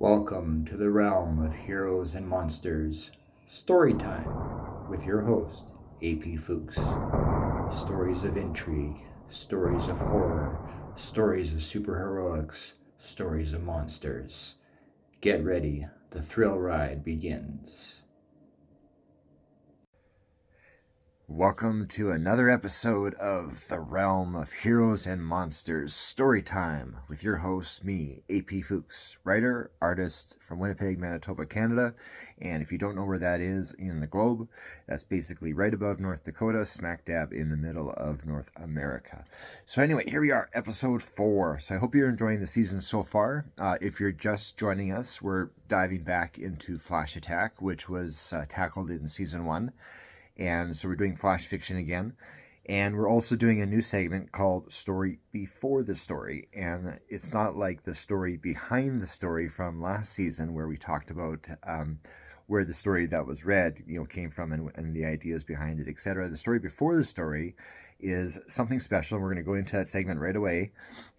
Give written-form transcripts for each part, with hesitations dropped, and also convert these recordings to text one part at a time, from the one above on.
Welcome to the realm of heroes and monsters. Story time with your host, AP Fuchs. Stories of intrigue, stories of horror, stories of superheroics, stories of monsters. Get ready, the thrill ride begins. Welcome to another episode of The Realm of Heroes and Monsters Storytime with your host, me, AP Fuchs, writer, artist from Winnipeg, Manitoba, Canada. And if you don't know where that is in the globe, that's basically right above North Dakota, smack dab in the middle of North America. So anyway, here we are, episode 4. So I hope you're enjoying the season so far. If you're just joining us, we're diving back into Flash Attack, which was tackled in season 1. And so we're doing flash fiction again. And we're also doing a new segment called Story Before the Story. And it's not like the story behind the story from last season where we talked about where the story that was read came from and the ideas behind it, etc. The story before the story is something special. We're going to go into that segment right away.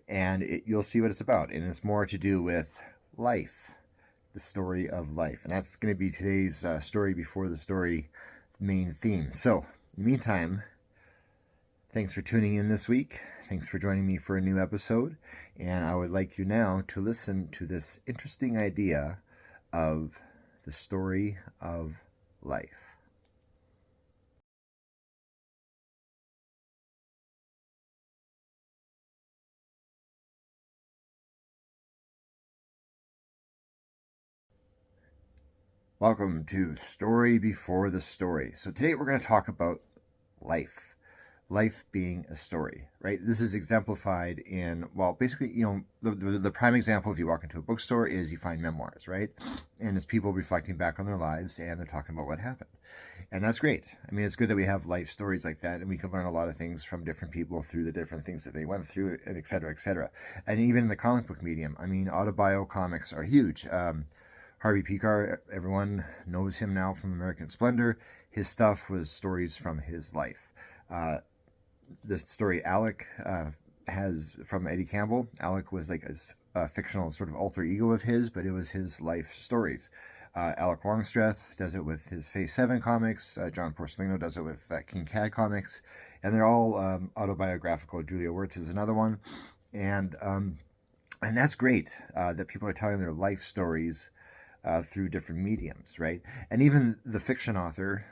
And you'll see what it's about. And it's more to do with life, the story of life. And that's going to be today's Story Before the Story main theme. So, in the meantime, thanks for tuning in this week. Thanks for joining me for a new episode. And I would like you now to listen to this interesting idea of the story of life. Welcome to Story Before the Story. So today we're going to talk about life. Life being a story, right? This is exemplified in, well, basically, the prime example if you walk into a bookstore is you find memoirs, right? And it's people reflecting back on their lives and they're talking about what happened. And that's great. I mean, it's good that we have life stories like that and we can learn a lot of things from different people through the different things that they went through, and et cetera, et cetera. And even in the comic book medium, I mean, autobio comics are huge. Harvey Pekar, everyone knows him now from American Splendor. His stuff was stories from his life. The story Alec has from Eddie Campbell. Alec was like a fictional sort of alter ego of his, but it was his life stories. Alec Longstreth does it with his Phase 7 comics. John Porcellino does it with King Cat comics. And they're all autobiographical. Julia Wirtz is another one. And that's great that people are telling their life stories through different mediums, right? And even the fiction author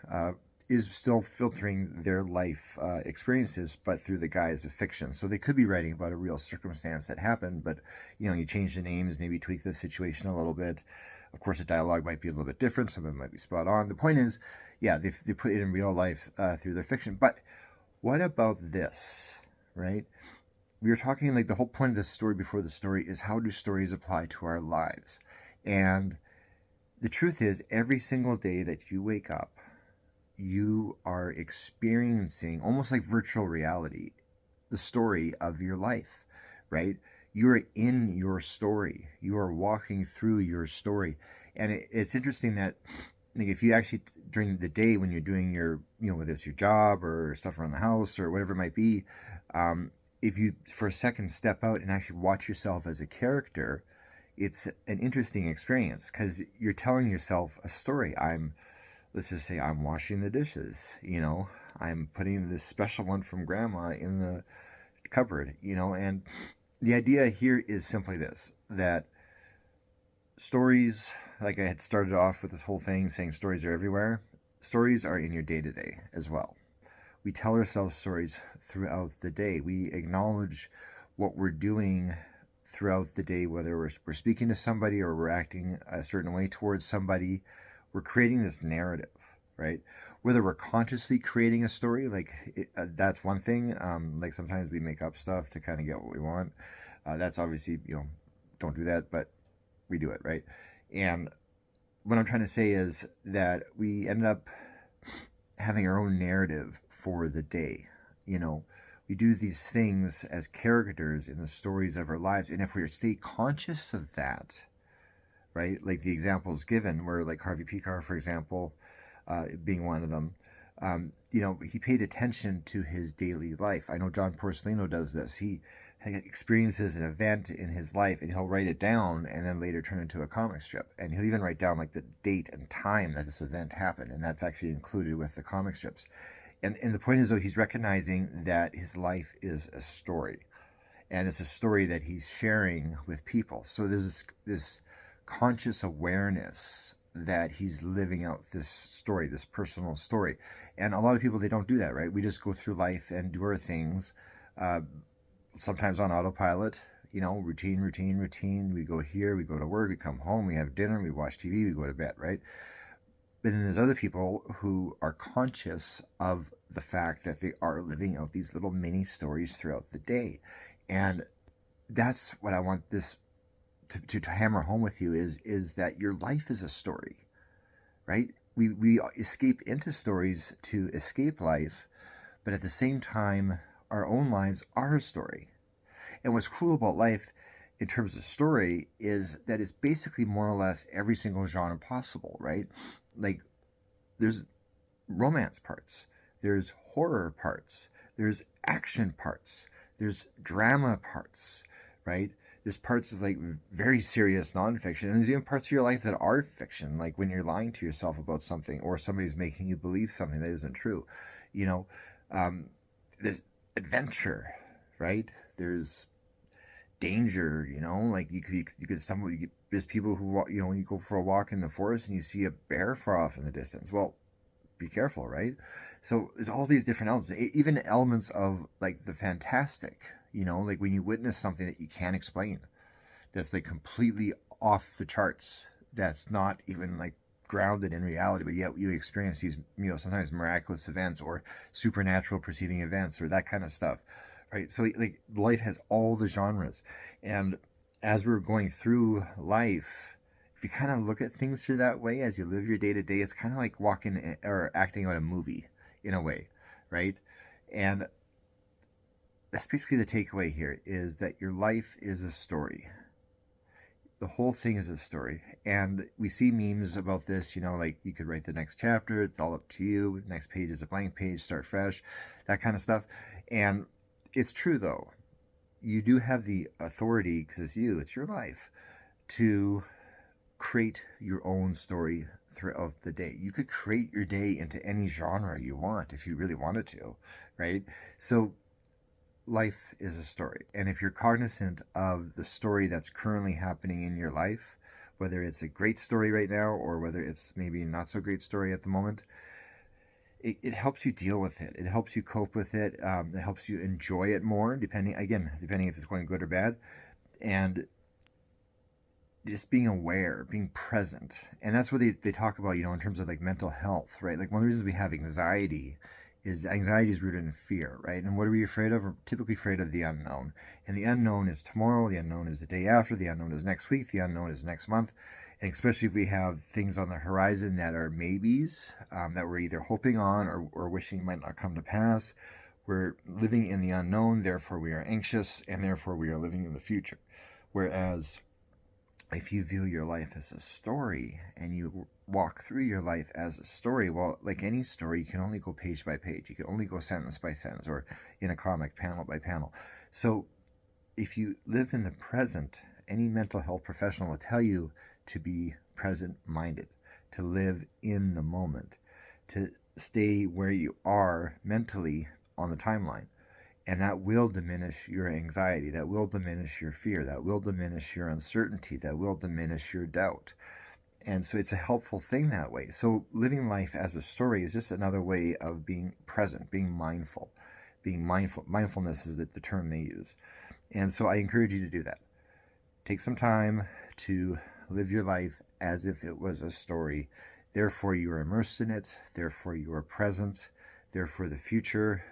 is still filtering their life experiences, but through the guise of fiction. So they could be writing about a real circumstance that happened, but you change the names, maybe tweak the situation a little bit. Of course, the dialogue might be a little bit different. Some of it might be spot on. The point is, yeah, they put it in real life through their fiction. But what about this, right? We were talking like the whole point of the story before the story is how do stories apply to our lives? And the truth is, every single day that you wake up, you are experiencing, almost like virtual reality, the story of your life, right? You're in your story. You are walking through your story. And it's interesting that like if you actually, during the day when you're doing your, whether it's your job or stuff around the house or whatever it might be, if you, for a second, step out and actually watch yourself as a character, it's an interesting experience because you're telling yourself a story. Let's just say I'm washing the dishes, I'm putting this special one from grandma in the cupboard, and the idea here is simply this, that stories, like I had started off with this whole thing saying stories are everywhere, stories are in your day-to-day as well. We tell ourselves stories throughout the day. We acknowledge what we're doing throughout the day, whether we're speaking to somebody or we're acting a certain way towards somebody. We're creating this narrative, right? Whether we're consciously creating a story, that's one thing. Like sometimes we make up stuff to kind of get what we want. That's obviously, don't do that, but we do it, right? And what I'm trying to say is that we end up having our own narrative for the day. We do these things as characters in the stories of our lives. And if we stay conscious of that, right? Like the examples given where like Harvey Pekar, for example, being one of them, He paid attention to his daily life. I know John Porcellino does this. He experiences an event in his life and he'll write it down and then later turn it into a comic strip. And he'll even write down like the date and time that this event happened. And that's actually included with the comic strips. And the point is, though, he's recognizing that his life is a story. And it's a story that he's sharing with people. So there's this conscious awareness that he's living out this story, this personal story. And a lot of people, they don't do that, right? We just go through life and do our things, sometimes on autopilot, routine. We go here, we go to work, we come home, we have dinner, we watch TV, we go to bed, right? But then there's other people who are conscious of the fact that they are living out these little mini stories throughout the day. And that's what I want this to hammer home with you is that your life is a story, right? We escape into stories to escape life, but at the same time, our own lives are a story. And what's cool about life in terms of story is that it's basically more or less every single genre possible, right? Like there's romance parts, there's horror parts, there's action parts, there's drama parts, right? There's parts of like very serious nonfiction, and there's even parts of your life that are fiction, like when you're lying to yourself about something or somebody's making you believe something that isn't true. There's adventure, right? There's danger, like you could stumble. There's people who, you go for a walk in the forest and you see a bear far off in the distance. Well, be careful, right? So there's all these different elements, even elements of like the fantastic, like when you witness something that you can't explain, that's like completely off the charts, that's not even like grounded in reality, but yet you experience these, sometimes miraculous events or supernatural perceiving events or that kind of stuff, right? So like life has all the genres. And as we're going through life, if you kind of look at things through that way, as you live your day to day, it's kind of like walking or acting out a movie in a way, right? And that's basically the takeaway here, is that your life is a story. The whole thing is a story. And we see memes about this, like you could write the next chapter, it's all up to you. Next page is a blank page, start fresh, that kind of stuff. And it's true though. You do have the authority, because it's your life, to create your own story throughout the day. You could create your day into any genre you want if you really wanted to, right? So life is a story. And if you're cognizant of the story that's currently happening in your life, whether it's a great story right now or whether it's maybe not so great story at the moment, it helps you deal with it. It helps you cope with it. It helps you enjoy it more, depending if it's going good or bad. And just being aware, being present. And that's what they talk about, in terms of like mental health, right? Like one of the reasons we have anxiety is rooted in fear, right? And what are we afraid of? We're typically afraid of the unknown. And the unknown is tomorrow, the unknown is the day after, the unknown is next week, the unknown is next month. And especially if we have things on the horizon that are maybes, that we're either hoping on or wishing might not come to pass. We're living in the unknown, therefore we are anxious, and therefore we are living in the future. Whereas if you view your life as a story and you walk through your life as a story, well, like any story, you can only go page by page. You can only go sentence by sentence, or in a comic, panel by panel. So if you live in the present, any mental health professional will tell you to be present-minded, to live in the moment, to stay where you are mentally on the timeline. And that will diminish your anxiety, that will diminish your fear, that will diminish your uncertainty, that will diminish your doubt. And so it's a helpful thing that way. So living life as a story is just another way of being present, being mindful. Being mindful. Mindfulness is the term they use. And so I encourage you to do that. Take some time to live your life as if it was a story. Therefore, you are immersed in it. Therefore, you are present. Therefore, the future,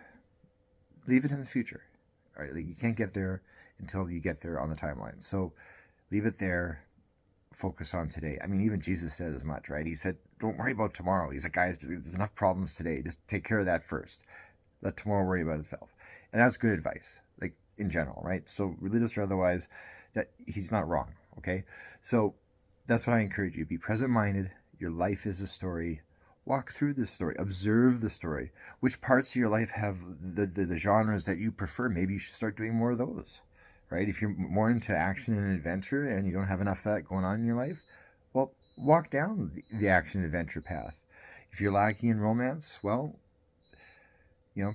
leave it in the future. All right? Like you can't get there until you get there on the timeline. So leave it there. Focus on today. I mean, even Jesus said as much, right? He said, don't worry about tomorrow. He's like, guys, there's enough problems today. Just take care of that first. Let tomorrow worry about itself. And that's good advice, like in general, right? So religious or otherwise, that he's not wrong, okay? So that's what I encourage you. Be present-minded. Your life is a story. Walk through the story, observe the story. Which parts of your life have the genres that you prefer? Maybe you should start doing more of those, right? If you're more into action and adventure and you don't have enough of that going on in your life, well, walk down the action adventure path. If you're lacking in romance, well,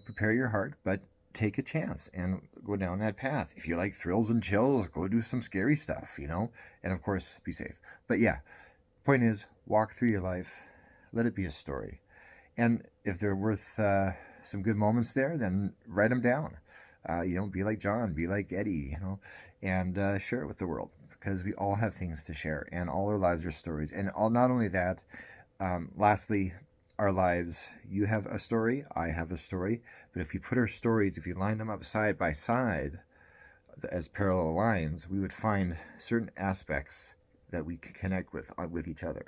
prepare your heart, but take a chance and go down that path. If you like thrills and chills, go do some scary stuff, and of course, be safe. But yeah, point is, walk through your life, let it be a story. And if they're worth some good moments there, then write them down. Be like John, be like Eddie, and share it with the world, because we all have things to share, and all our lives are stories. And not only that, lastly, our lives, you have a story, I have a story, but if we put our stories, if you line them up side by side as parallel lines, we would find certain aspects that we can connect with each other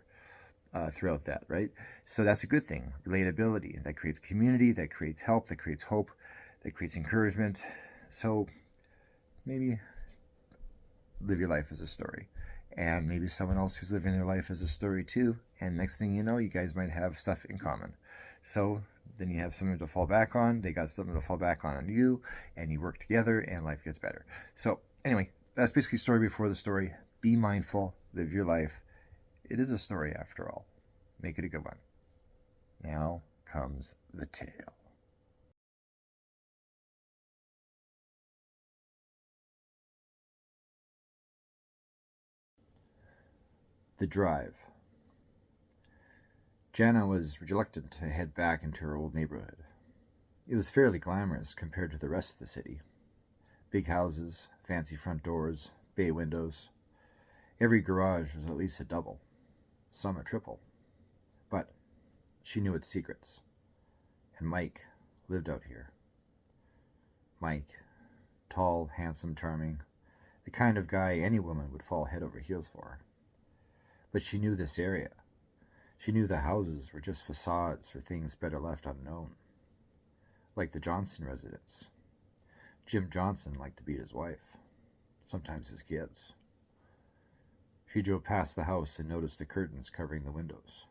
throughout that, right? So that's a good thing. Relatability, that creates community, that creates help, that creates hope, that creates encouragement. So maybe live your life as a story. And maybe someone else who's living their life as a story too. And next thing you know, you guys might have stuff in common. So then you have something to fall back on. They got something to fall back on you. And you work together and life gets better. So anyway, that's basically story before the story. Be mindful. Live your life. It is a story after all. Make it a good one. Now comes the tale. The drive. Janna was reluctant to head back into her old neighborhood. It was fairly glamorous compared to the rest of the city. Big houses, fancy front doors, bay windows. Every garage was at least a double, some a triple. But she knew its secrets. And Mike lived out here. Mike, tall, handsome, charming, the kind of guy any woman would fall head over heels for. But she knew this area. She knew the houses were just facades for things better left unknown. Like the Johnson residence. Jim Johnson liked to beat his wife, sometimes his kids. She drove past the house and noticed the curtains covering the windows.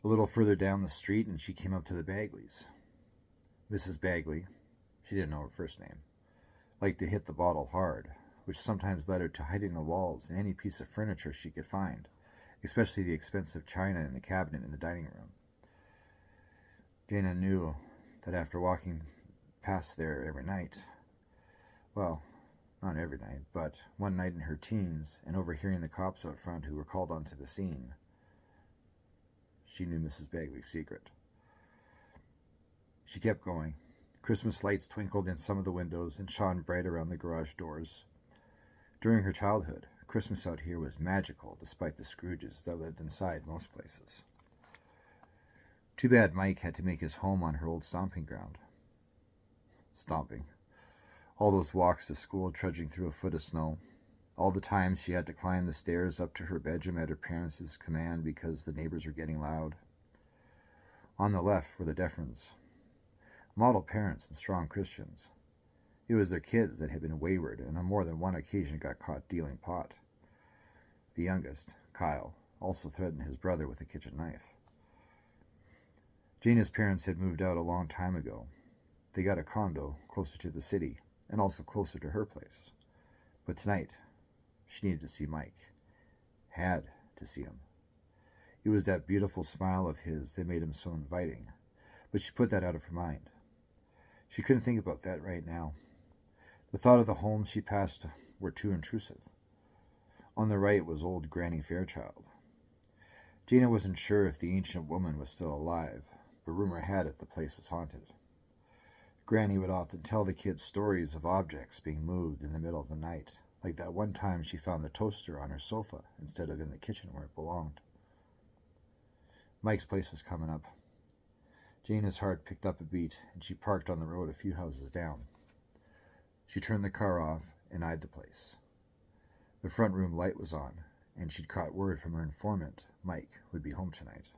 A little further down the street and she came up to the Bagleys. Mrs. Bagley, she didn't know her first name, liked to hit the bottle hard, which sometimes led her to hiding the walls and any piece of furniture she could find, especially the expensive china in the cabinet in the dining room. Janna knew that after walking past there every night, well, not every night, but one night in her teens, and overhearing the cops out front who were called onto the scene, she knew Mrs. Bagley's secret. She kept going. Christmas lights twinkled in some of the windows and shone bright around the garage doors. During her childhood, Christmas out here was magical, despite the Scrooges that lived inside most places. Too bad Mike had to make his home on her old stomping ground. Stomping. All those walks to school trudging through a foot of snow. All the times she had to climb the stairs up to her bedroom at her parents' command because the neighbors were getting loud. On the left were the Deffrins. Model parents and strong Christians. It was their kids that had been wayward and on more than one occasion got caught dealing pot. The youngest, Kyle, also threatened his brother with a kitchen knife. Janna's parents had moved out a long time ago. They got a condo closer to the city and also closer to her place. But tonight, she needed to see Mike. Had to see him. It was that beautiful smile of his that made him so inviting, but she put that out of her mind. She couldn't think about that right now. The thought of the homes she passed were too intrusive. On the right was old Granny Fairchild. Janna wasn't sure if the ancient woman was still alive, but rumor had it the place was haunted. Granny would often tell the kids stories of objects being moved in the middle of the night, like that one time she found the toaster on her sofa instead of in the kitchen where it belonged. Mike's place was coming up. Janna's heart picked up a beat, and she parked on the road a few houses down. She turned the car off and eyed the place. The front room light was on, and she'd caught word from her informant, Mike, would be home tonight.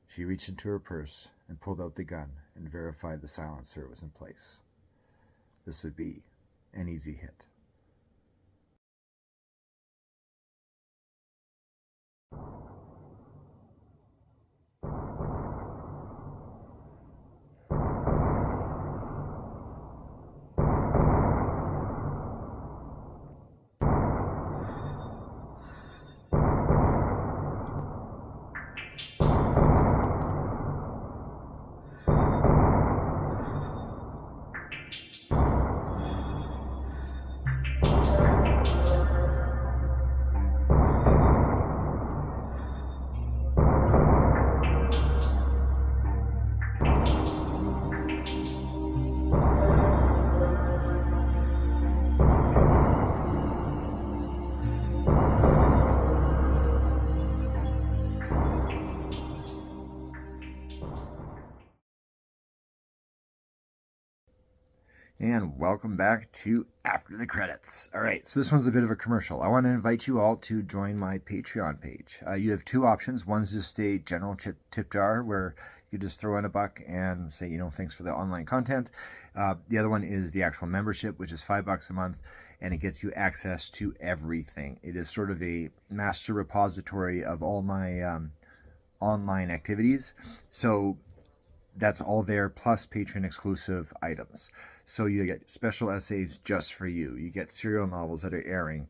She reached into her purse and pulled out the gun and verified the silencer was in place. This would be an easy hit. And welcome back to After the Credits. All right, so this one's a bit of a commercial. I want to invite you all to join my Patreon page. You have two options. One's just a general tip jar where you just throw in $1 and say, thanks for the online content. The other one is the actual membership, which is $5 a month, and it gets you access to everything. It is sort of a master repository of all my online activities. So that's all there, plus Patreon exclusive items. So you get special essays just for you. You get serial novels that are airing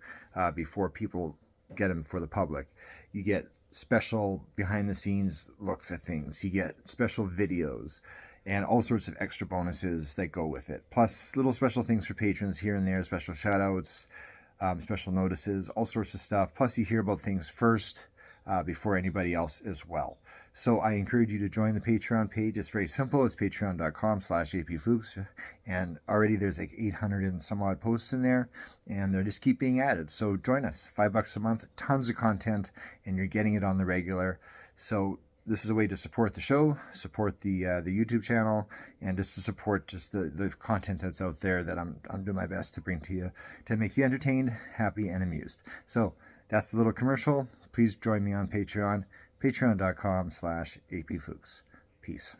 before people get them for the public. You get special behind the scenes looks at things. You get special videos and all sorts of extra bonuses that go with it. Plus little special things for patrons here and there, special shout outs, special notices, all sorts of stuff. Plus you hear about things first before anybody else as well. So I encourage you to join the Patreon page. It's very simple. It's patreon.com/apfuchs. And already there's like 800 and some odd posts in there, and they're just keep being added. So join us. $5 a month, tons of content, and you're getting it on the regular. So this is a way to support the show, support the YouTube channel, and just to support just the content that's out there that I'm doing my best to bring to you to make you entertained, happy, and amused. So that's the little commercial. Please join me on Patreon, patreon.com/apfuchs. Peace.